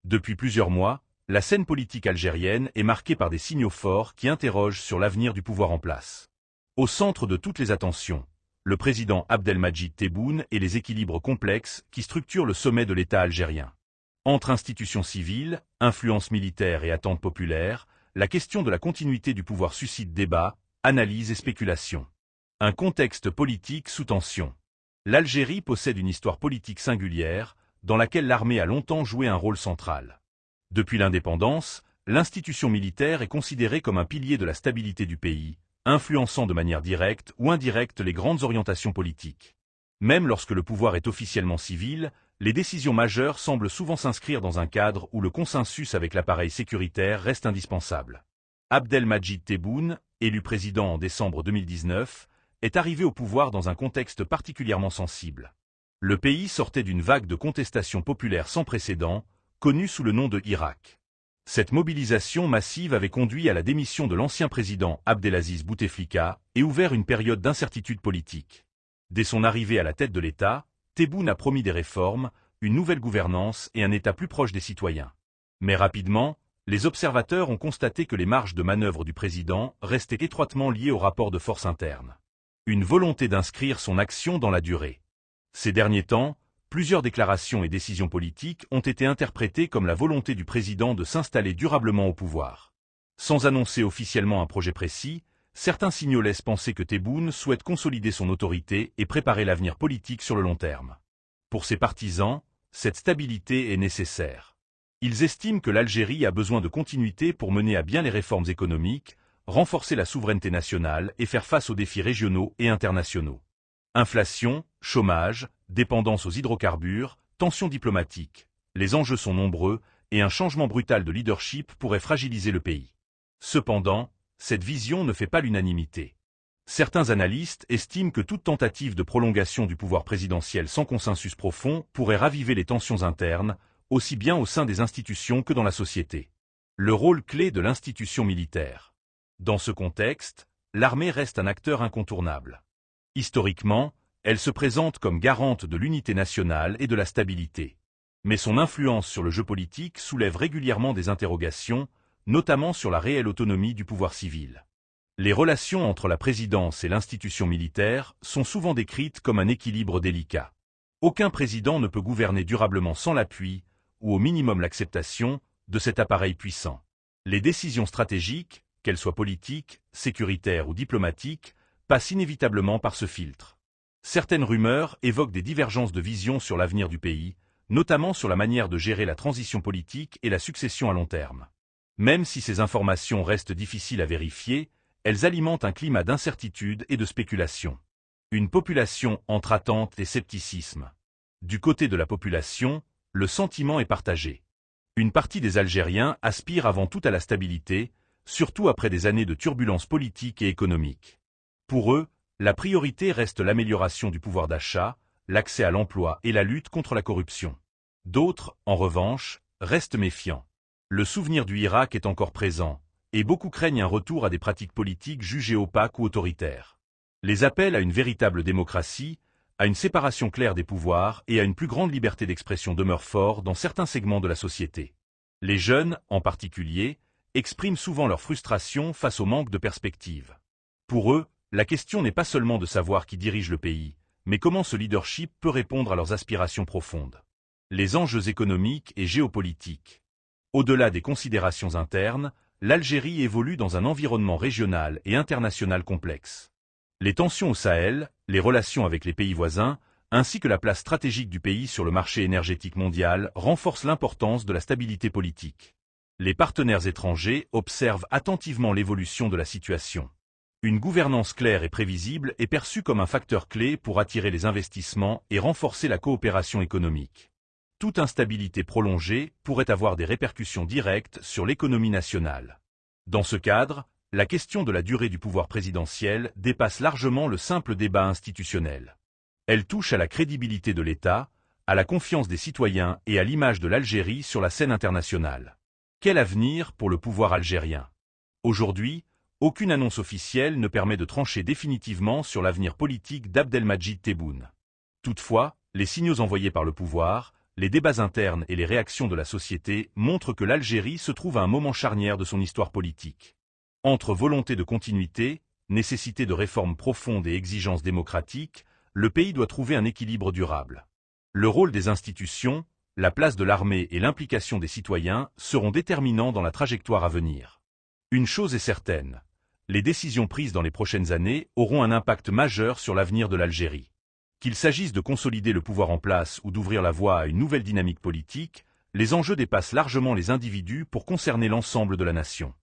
Depuis plusieurs mois, la scène politique algérienne est marquée par des signaux forts qui interrogent sur l'avenir du pouvoir en place. Au centre de toutes les attentions, le président Abdelmadjid Tebboune et les équilibres complexes qui structurent le sommet de l'État algérien. Entre institutions civiles, influence militaire et attentes populaires, la question de la continuité du pouvoir suscite débats, analyses et spéculations. Un contexte politique sous tension. L'Algérie possède une histoire politique singulière, dans laquelle l'armée a longtemps joué un rôle central. Depuis l'indépendance, l'institution militaire est considérée comme un pilier de la stabilité du pays, influençant de manière directe ou indirecte les grandes orientations politiques. Même lorsque le pouvoir est officiellement civil, les décisions majeures semblent souvent s'inscrire dans un cadre où le consensus avec l'appareil sécuritaire reste indispensable. Abdelmadjid Tebboune, élu président en décembre 2019, est arrivé au pouvoir dans un contexte particulièrement sensible. Le pays sortait d'une vague de contestation populaire sans précédent, connue sous le nom de Hirak. Cette mobilisation massive avait conduit à la démission de l'ancien président Abdelaziz Bouteflika et ouvert une période d'incertitude politique. Dès son arrivée à la tête de l'État, Tebboune a promis des réformes, une nouvelle gouvernance et un État plus proche des citoyens. Mais rapidement, les observateurs ont constaté que les marges de manœuvre du président restaient étroitement liées au rapport de force interne. Une volonté d'inscrire son action dans la durée. Ces derniers temps, plusieurs déclarations et décisions politiques ont été interprétées comme la volonté du président de s'installer durablement au pouvoir. Sans annoncer officiellement un projet précis, certains signaux laissent penser que Tebboune souhaite consolider son autorité et préparer l'avenir politique sur le long terme. Pour ses partisans, cette stabilité est nécessaire. Ils estiment que l'Algérie a besoin de continuité pour mener à bien les réformes économiques, renforcer la souveraineté nationale et faire face aux défis régionaux et internationaux. Inflation, chômage, dépendance aux hydrocarbures, tensions diplomatiques. Les enjeux sont nombreux et un changement brutal de leadership pourrait fragiliser le pays. Cependant, cette vision ne fait pas l'unanimité. Certains analystes estiment que toute tentative de prolongation du pouvoir présidentiel sans consensus profond pourrait raviver les tensions internes, aussi bien au sein des institutions que dans la société. Le rôle clé de l'institution militaire. Dans ce contexte, l'armée reste un acteur incontournable. Historiquement, elle se présente comme garante de l'unité nationale et de la stabilité. Mais son influence sur le jeu politique soulève régulièrement des interrogations, notamment sur la réelle autonomie du pouvoir civil. Les relations entre la présidence et l'institution militaire sont souvent décrites comme un équilibre délicat. Aucun président ne peut gouverner durablement sans l'appui, ou au minimum l'acceptation, de cet appareil puissant. Les décisions stratégiques, qu'elles soient politiques, sécuritaires ou diplomatiques, passent inévitablement par ce filtre. Certaines rumeurs évoquent des divergences de vision sur l'avenir du pays, notamment sur la manière de gérer la transition politique et la succession à long terme. Même si ces informations restent difficiles à vérifier, elles alimentent un climat d'incertitude et de spéculation. Une population entre attente et scepticisme. Du côté de la population, le sentiment est partagé. Une partie des Algériens aspire avant tout à la stabilité, surtout après des années de turbulences politiques et économiques. Pour eux, la priorité reste l'amélioration du pouvoir d'achat, l'accès à l'emploi et la lutte contre la corruption. D'autres, en revanche, restent méfiants. Le souvenir du Hirak est encore présent, et beaucoup craignent un retour à des pratiques politiques jugées opaques ou autoritaires. Les appels à une véritable démocratie, à une séparation claire des pouvoirs et à une plus grande liberté d'expression demeurent forts dans certains segments de la société. Les jeunes, en particulier, expriment souvent leur frustration face au manque de perspective. Pour eux, la question n'est pas seulement de savoir qui dirige le pays, mais comment ce leadership peut répondre à leurs aspirations profondes. Les enjeux économiques et géopolitiques. Au-delà des considérations internes, l'Algérie évolue dans un environnement régional et international complexe. Les tensions au Sahel, les relations avec les pays voisins, ainsi que la place stratégique du pays sur le marché énergétique mondial renforcent l'importance de la stabilité politique. Les partenaires étrangers observent attentivement l'évolution de la situation. Une gouvernance claire et prévisible est perçue comme un facteur clé pour attirer les investissements et renforcer la coopération économique. Toute instabilité prolongée pourrait avoir des répercussions directes sur l'économie nationale. Dans ce cadre, la question de la durée du pouvoir présidentiel dépasse largement le simple débat institutionnel. Elle touche à la crédibilité de l'État, à la confiance des citoyens et à l'image de l'Algérie sur la scène internationale. Quel avenir pour le pouvoir algérien? Aujourd'hui, aucune annonce officielle ne permet de trancher définitivement sur l'avenir politique d'Abdelmadjid Tebboune. Toutefois, les signaux envoyés par le pouvoir, les débats internes et les réactions de la société montrent que l'Algérie se trouve à un moment charnière de son histoire politique. Entre volonté de continuité, nécessité de réformes profondes et exigences démocratiques, le pays doit trouver un équilibre durable. Le rôle des institutions, la place de l'armée et l'implication des citoyens seront déterminants dans la trajectoire à venir. Une chose est certaine, les décisions prises dans les prochaines années auront un impact majeur sur l'avenir de l'Algérie. Qu'il s'agisse de consolider le pouvoir en place ou d'ouvrir la voie à une nouvelle dynamique politique, les enjeux dépassent largement les individus pour concerner l'ensemble de la nation.